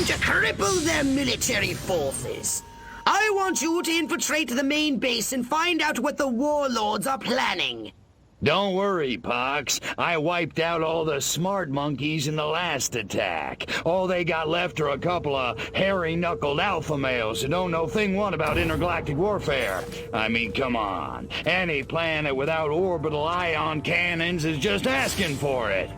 time to cripple their military forces. I want you to infiltrate the main base and find out what the warlords are planning. Don't worry, Pox. I wiped out all the smart monkeys in the last attack. All they got left are a couple of hairy-knuckled alpha males who don't know thing one about intergalactic warfare. I mean, come on. Any planet without orbital ion cannons is just asking for it.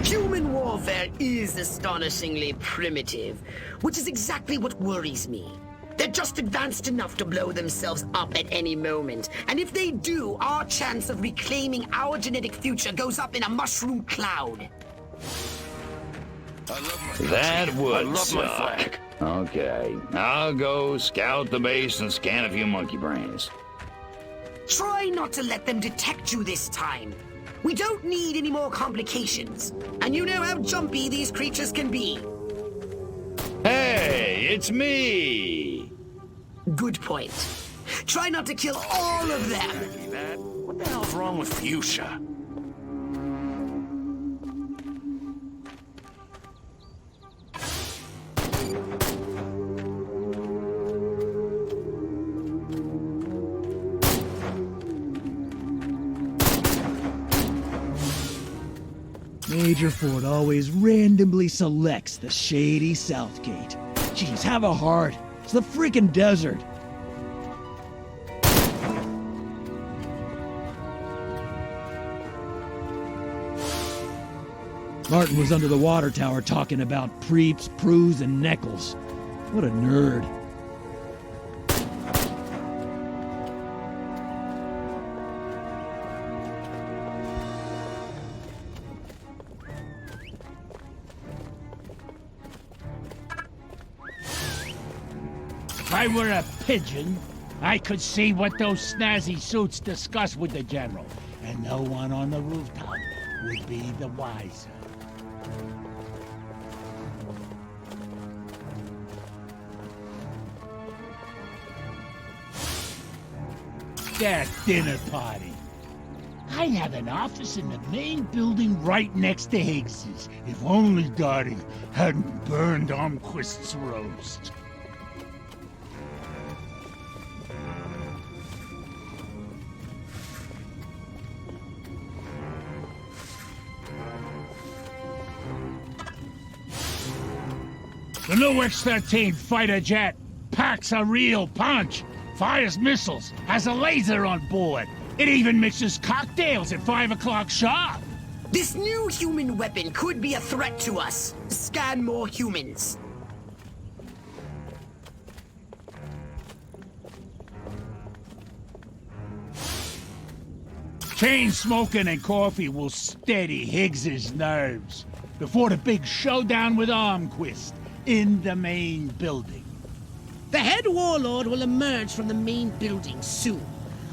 Human warfare is astonishingly primitive, which is exactly what worries me. They're just advanced enough to blow themselves up at any moment. And if they do, our chance of reclaiming our genetic future goes up in a mushroom cloud. That would suck. Okay, I'll go scout the base and scan a few monkey brains. Try not to let them detect you this time. We don't need any more complications. And you know how jumpy these creatures can be. Hey, it's me! Good point. Try not to kill all of them. What the hell's wrong with Fuchsia? Major Ford always randomly selects the shady south gate. Jeez, have a heart. It's the freaking desert. Martin was under the water tower talking about preeps, proos, and neckles. What a nerd. If I were a pigeon, I could see what those snazzy suits discuss with the General, and no one on the rooftop would be the wiser. That dinner party. I'd have an office in the main building right next to Higgs's, if only Dottie hadn't burned Armquist's roast. The new X-13 fighter jet packs a real punch, fires missiles, has a laser on board. It even mixes cocktails at 5 o'clock sharp. This new human weapon could be a threat to us. Scan more humans. Chain smoking and coffee will steady Higgs's nerves before the big showdown with Armquist in the main building. The head warlord will emerge from the main building soon.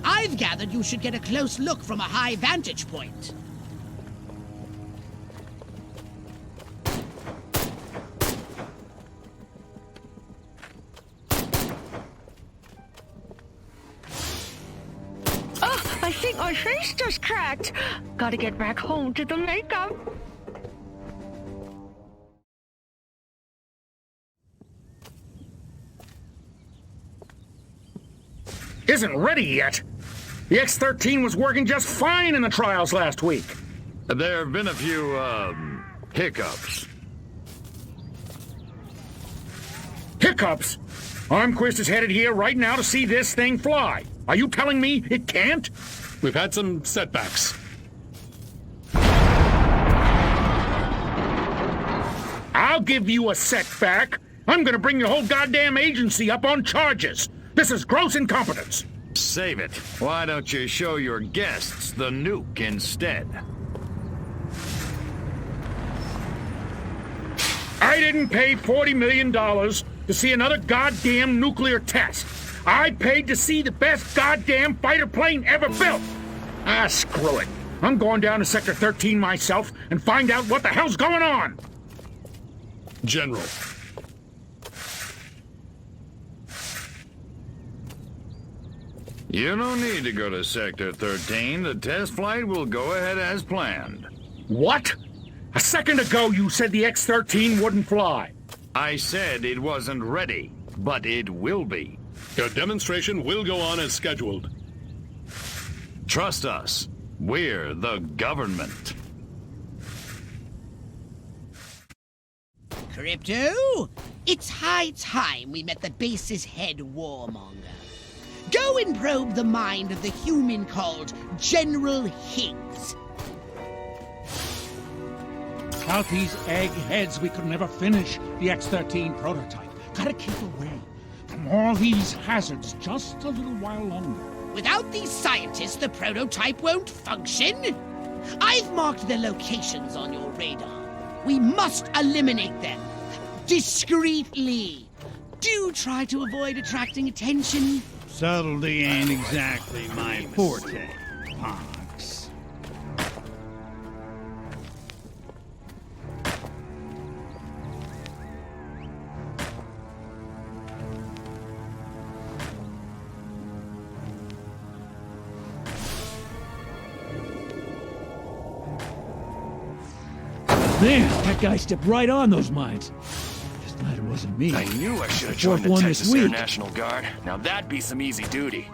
I've gathered you should get a close look from a high vantage point. Oh, I think my face just cracked. Gotta get back home to the makeup. Isn't ready yet. The X-13 was working just fine in the trials last week. There have been a few, hiccups. Hiccups? Armquist is headed here right now to see this thing fly. Are you telling me it can't? We've had some setbacks. I'll give you a setback. I'm gonna bring your whole goddamn agency up on charges. This is gross incompetence. Save it. Why don't you show your guests the nuke instead? I didn't pay $40 million to see another goddamn nuclear test. I paid to see the best goddamn fighter plane ever built. Ah, screw it. I'm going down to Sector 13 myself and find out what the hell's going on. General. You don't need to go to Sector 13. The test flight will go ahead as planned. What? A second ago, you said the X-13 wouldn't fly. I said it wasn't ready, but it will be. Your demonstration will go on as scheduled. Trust us. We're the government. Crypto, it's high time we met the base's head warmonger. Go and probe the mind of the human called General Higgs. Without these eggheads, we could never finish the X-13 prototype. Gotta keep away from all these hazards just a little while longer. Without these scientists, the prototype won't function. I've marked their locations on your radar. We must eliminate them. Discreetly. Do try to avoid attracting attention. Subtlety ain't exactly my forte, Pox. Man, that guy stepped right on those mines. Just glad it wasn't me. I knew I should have Fourth joined the one this Texas Air week. National Guard. Now that'd be some easy duty.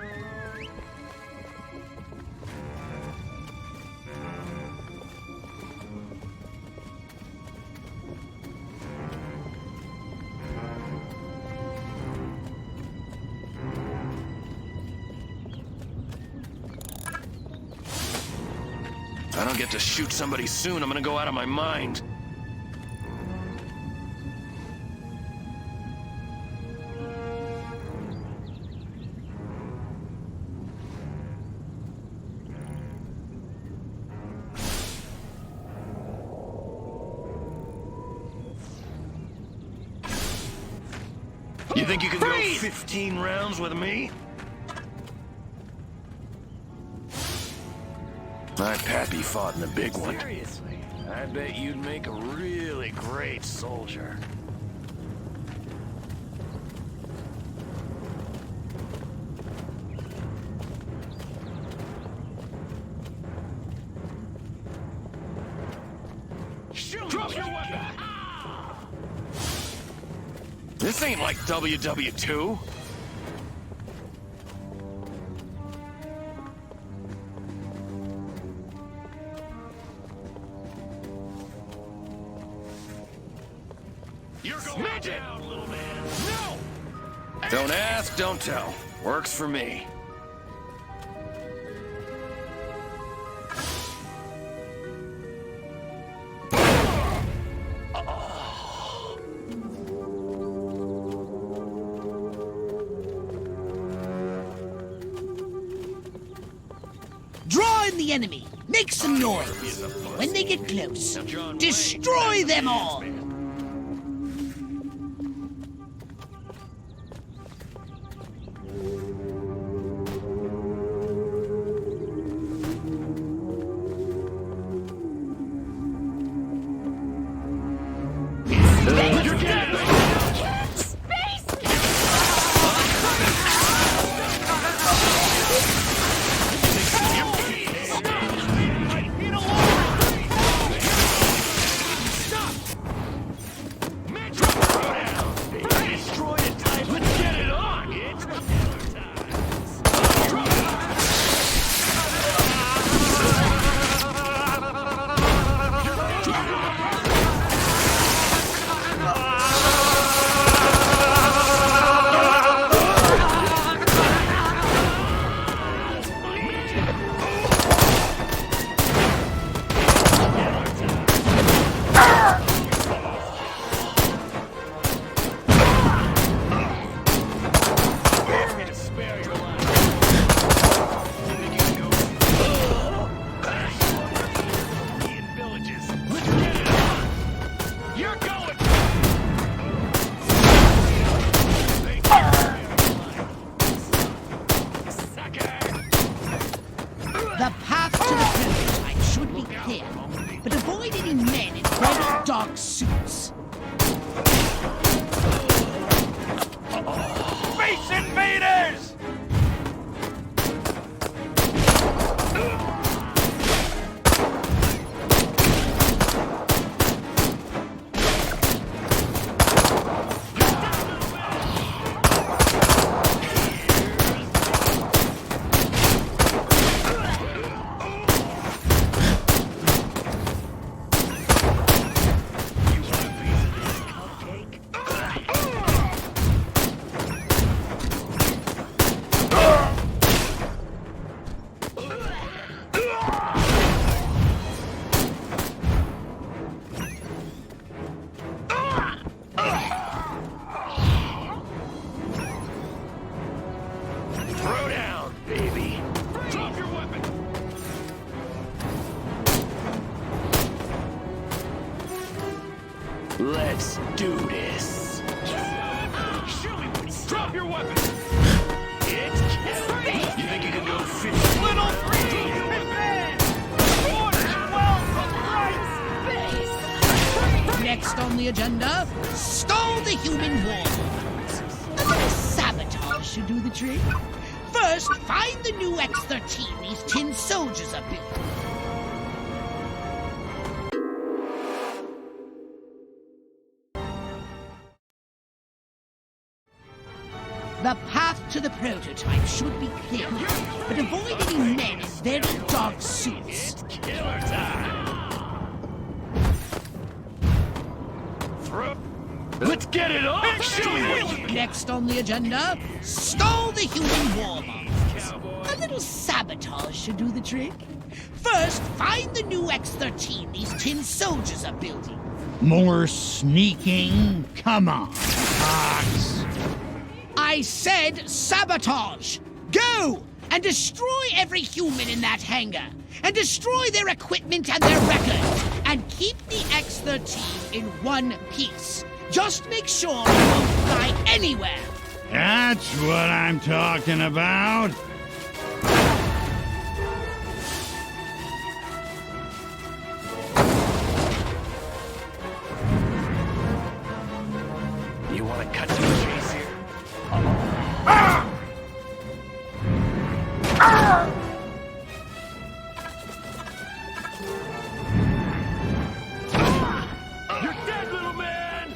If I don't get to shoot somebody soon, I'm gonna go out of my mind. You think you can go 15 rounds with me? My pappy fought in the big one. Seriously, I bet you'd make a really great soldier. Drop your weapon! This ain't like WW2. You're going down, little man. No! Don't ask, don't tell. Works for me. Draw in the enemy. Make some noise. When they get close, destroy them all. Let's do this. Drop your weapon! It's killing. You think you can go 50? Little free! Next on the agenda, stall the human war. A little sabotage should do the trick. First, find the new X-13 these tin soldiers are building. The path to the prototype should be clear, but avoid any men in very dark suits. It's killer time! Let's get it on! Next on the agenda, stall the human war monsters. A little sabotage should do the trick. First, find the new X-13 these tin soldiers are building. More sneaking? Come on, Fox. I said sabotage! Go! And destroy every human in that hangar! And destroy their equipment and their records! And keep the X-13 in one piece! Just make sure it won't fly anywhere! That's what I'm talking about. You want to cut to the chase here? You're dead, little man!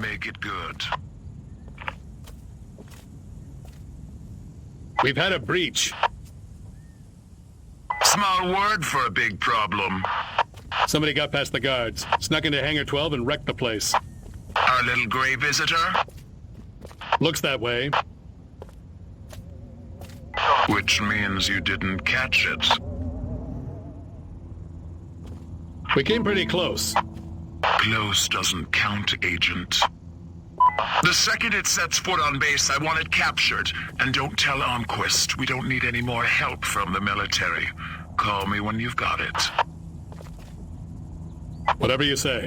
Make it good. We've had a breach. Small word for a big problem. Somebody got past the guards, snuck into Hangar 12 and wrecked the place. Our little gray visitor? Looks that way. Which means you didn't catch it. We came pretty close. Close doesn't count, Agent. The second it sets foot on base, I want it captured. And don't tell Armquist. We don't need any more help from the military. Call me when you've got it. Whatever you say.